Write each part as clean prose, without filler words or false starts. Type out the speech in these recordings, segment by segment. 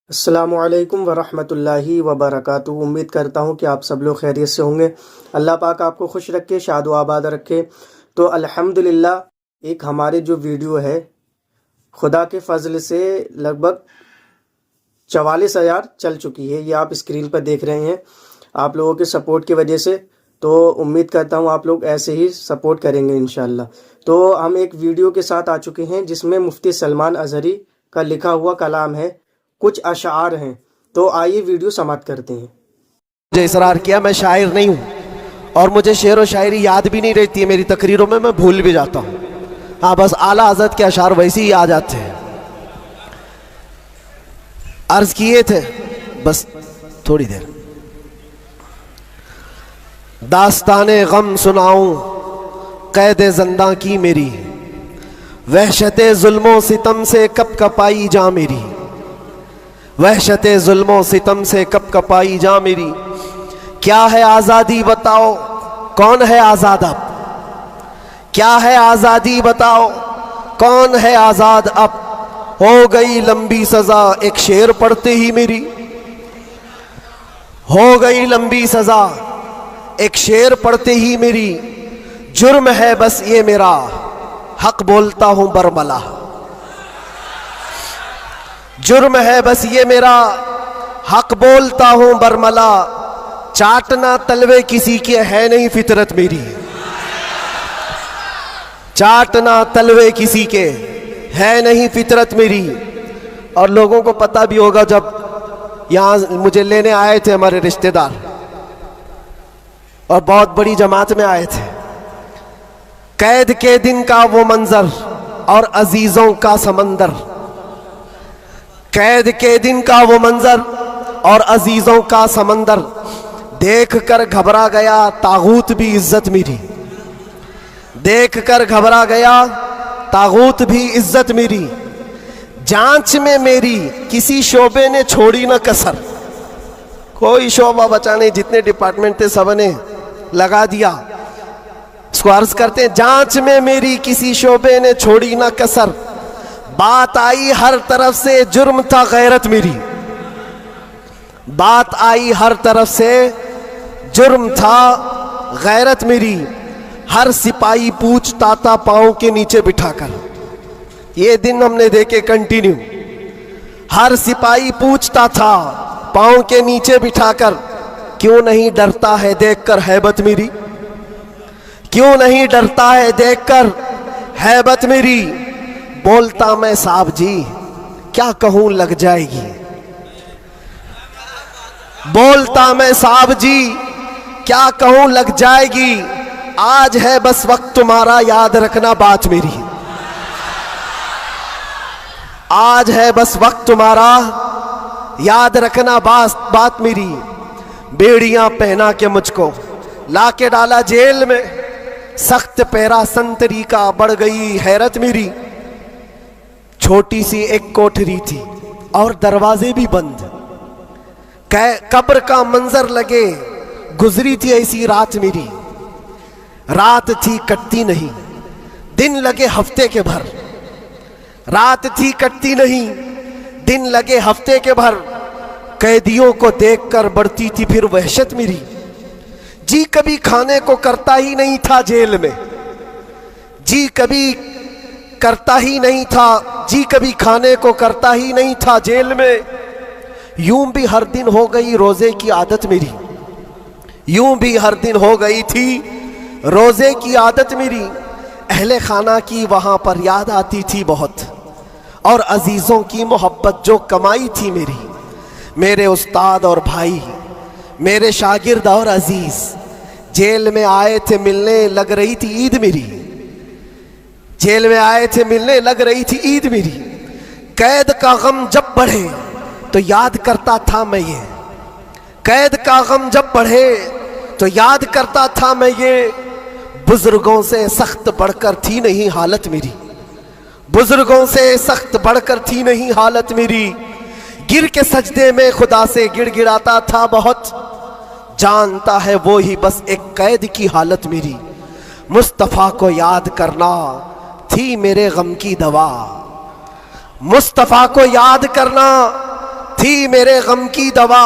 अस्सलामुअलैकुम वरहमतुल्लाहि वबरकातुहू। उम्मीद करता हूँ कि आप सब लोग खैरियत से होंगे। अल्लाह पाक आपको खुश रखे, शाद व आबाद रखे। तो अल्हम्दुलिल्लाह एक हमारे जो वीडियो है खुदा के फजल से लगभग 44,000 चल चुकी है। ये आप स्क्रीन पर देख रहे हैं आप लोगों के सपोर्ट की वजह से। तो उम्मीद करता हूँ आप लोग ऐसे ही सपोर्ट करेंगे इंशाल्लाह। तो हम एक वीडियो के साथ आ चुके हैं जिसमें मुफ्ती सलमान अजहरी का लिखा हुआ कलाम है, कुछ अशार हैं। तो आइए वीडियो समाप्त करते हैं। मुझे इसरार किया मैं शायर नहीं हूँ और मुझे शेर व शायरी याद भी नहीं रहती है। मेरी तकरीरों में मैं भूल भी जाता हूँ। हाँ, बस आला हज़रत के अशार वैसे ही आ जाते हैं। अर्ज किए थे बस थोड़ी देर। दास्ताने गम सुनाऊं कैद ज़िंदा की मेरी, वहशते जुल्मों सितम से कप कपाई जा मेरी, वहशते जुल्मों सितम से कप कपाई जा मेरी। क्या है आज़ादी बताओ, कौन है आज़ाद अब? क्या है आज़ादी बताओ, कौन है आज़ाद अब? हो गई लंबी सज़ा एक शेर पढ़ते ही मेरी, हो गई लंबी सज़ा एक शेर पढ़ते ही मेरी। जुर्म है बस ये मेरा, हक बोलता हूँ बरमला। जुर्म है बस ये मेरा, हक बोलता हूँ बरमला। चाटना तलवे किसी के है नहीं फितरत मेरी, चाटना तलवे किसी के है नहीं फितरत मेरी। और लोगों को पता भी होगा, जब यहाँ मुझे लेने आए थे हमारे रिश्तेदार और बहुत बड़ी जमात में आए थे, कैद के दिन का वो मंजर और अजीजों का समंदर, कैद के दिन का वो मंजर और अजीजों का समंदर देख कर घबरा गया तागूत भी इज्जत मेरी, देख कर घबरा गया तागूत भी इज्जत मेरी। जांच में मेरी किसी शोबे ने छोड़ी न कसर, कोई शोबा बचा नहीं, जितने डिपार्टमेंट थे सब ने लगा दिया। इसको अर्ज करते हैं, जांच में मेरी किसी शोबे ने छोड़ी न कसर। बात आई हर तरफ से जुर्म था गैरत मेरी, बात आई हर तरफ से जुर्म था गैरत मेरी। हर सिपाही पूछता था पांव के नीचे बिठाकर, ये दिन हमने देखे कंटिन्यू। हर सिपाही पूछता था पांव के नीचे बिठाकर, क्यों नहीं डरता है देखकर हैबत मेरी, क्यों नहीं डरता है देखकर हैबत मेरी। बोलता मैं साहब जी क्या कहूं लग जाएगी, बोलता मैं साहब जी क्या कहूं लग जाएगी। आज है बस वक्त तुम्हारा याद रखना बात मेरी, आज है बस वक्त तुम्हारा याद रखना बात मेरी। बेड़ियां पहना के मुझको लाके डाला जेल में, सख्त पैरा संतरी का बढ़ गई हैरत मेरी। छोटी सी एक कोठरी थी और दरवाजे भी बंद, कब्र का मंजर लगे गुजरी थी ऐसी रात मेरी। रात थी कटती नहीं, दिन लगे हफ्ते के भर, रात थी कटती नहीं, दिन लगे हफ्ते के भर। कैदियों को देखकर बढ़ती थी फिर वहशत मेरी। जी कभी खाने को करता ही नहीं था जेल में, जी कभी करता ही नहीं था, जी कभी खाने को करता ही नहीं था जेल में। यूं भी हर दिन हो गई रोजे की आदत मेरी, यूं भी हर दिन हो गई थी रोजे की आदत मेरी। अहले खाना की वहां पर याद आती थी बहुत, और अजीजों की मोहब्बत जो कमाई थी मेरी। मेरे उस्ताद और भाई, मेरे शागिर्द और अजीज जेल में आए थे मिलने, लग रही थी ईद मेरी, जेल में आए थे मिलने लग रही थी ईद मेरी। कैद का गम जब बढ़े तो याद करता था मैं ये, कैद का गम जब बढ़े तो याद करता था मैं ये। बुजुर्गों से सख्त बढ़कर थी नहीं हालत मेरी, बुजुर्गों से सख्त बढ़कर थी नहीं हालत मेरी। गिर के सजदे में खुदा से गिड़गिड़ाता था बहुत, जानता है वो ही बस एक कैद की हालत मेरी। मुस्तफ़ा को याद करना थी मेरे गम की दवा, मुस्तफ़ा को याद करना थी मेरे गम की दवा,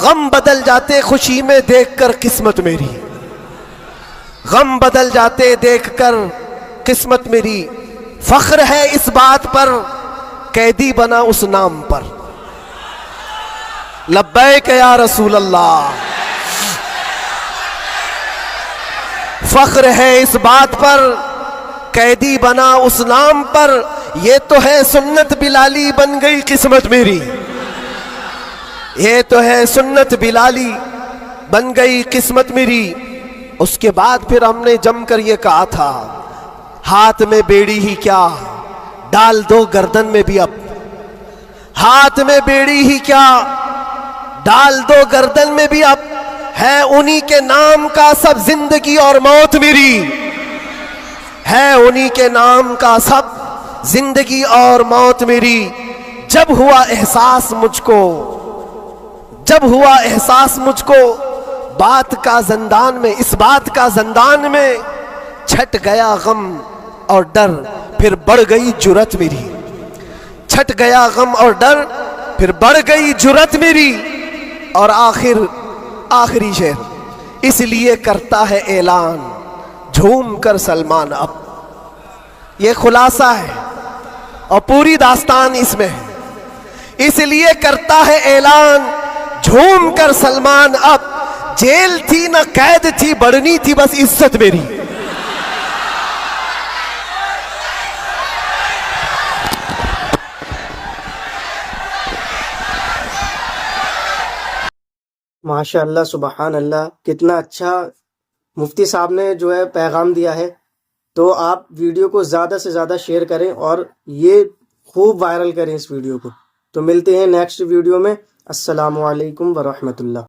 गम बदल जाते खुशी में देखकर किस्मत मेरी, गम बदल जाते देखकर किस्मत मेरी। फख्र है इस बात पर कैदी बना उस नाम पर, लब्बैक या रसूल अल्लाह। फख्र है इस बात पर कैदी बना उस नाम पर, ये तो है सुन्नत बिलाली बन गई किस्मत मेरी, ये तो है सुन्नत बिलाली बन गई किस्मत मेरी। उसके बाद फिर हमने जमकर ये कहा था, हाथ में बेड़ी ही क्या डाल दो गर्दन में भी अब, हाथ में बेड़ी ही क्या डाल दो गर्दन में भी अब, है उन्हीं के नाम का सब जिंदगी और मौत मेरी, है उन्हीं के नाम का सब जिंदगी और मौत मेरी। जब हुआ एहसास मुझको, जब हुआ एहसास मुझको बात का ज़ंदान में, इस बात का ज़ंदान में छट गया गम और डर, फिर बढ़ गई जुरत मेरी, छट गया गम और डर, फिर बढ़ गई जुरत मेरी। और आखिरी शेर, इसलिए करता है ऐलान झूम कर सलमान अब। ये खुलासा है और पूरी दास्तान इसमें है। इसलिए करता है ऐलान झूम कर सलमान अब, जेल थी न कैद थी, बढ़नी थी बस इज्जत मेरी। माशाअल्लाह, सुबहान अल्लाह, कितना अच्छा मुफ्ती साहब ने जो है पैगाम दिया है। तो आप वीडियो को ज़्यादा से ज़्यादा शेयर करें और ये खूब वायरल करें इस वीडियो को। तो मिलते हैं नेक्स्ट वीडियो में। अस्सलामु अलैकुम वरहमतुल्लाह।